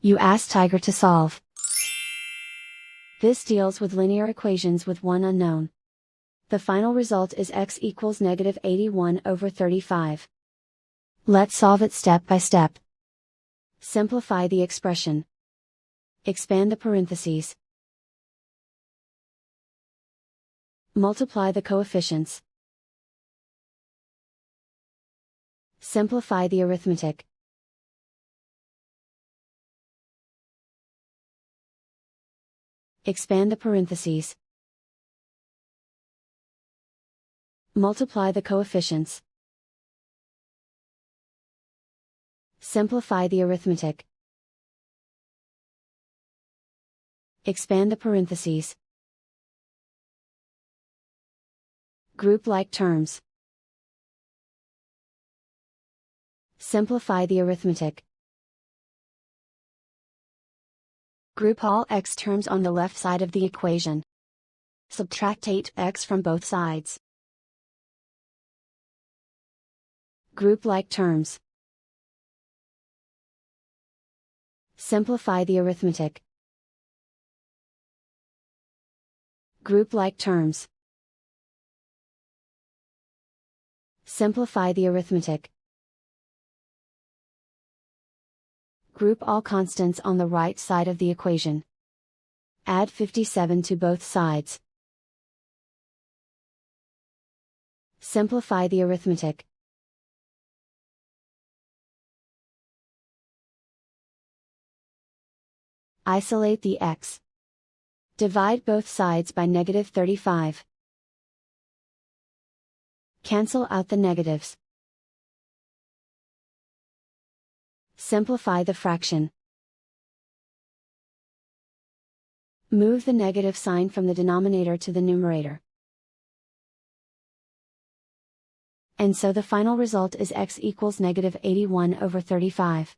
You ask Tiger to solve. This deals with linear equations with one unknown. The final result is x equals negative 81 over 35. Let's solve it step by step. Simplify the expression. Expand the parentheses. Multiply the coefficients. Simplify the arithmetic. Expand the parentheses. Multiply the coefficients. Simplify the arithmetic. Expand the parentheses. Group like terms. Simplify the arithmetic. Group all x terms on the left side of the equation. Subtract 8x from both sides. Group like terms. Simplify the arithmetic. Group like terms. Simplify the arithmetic. Group all constants on the right side of the equation. Add 57 to both sides. Simplify the arithmetic. Isolate the x. Divide both sides by negative 35. Cancel out the negatives. Simplify the fraction. Move the negative sign from the denominator to the numerator. And so the final result is x equals negative 81 over 35.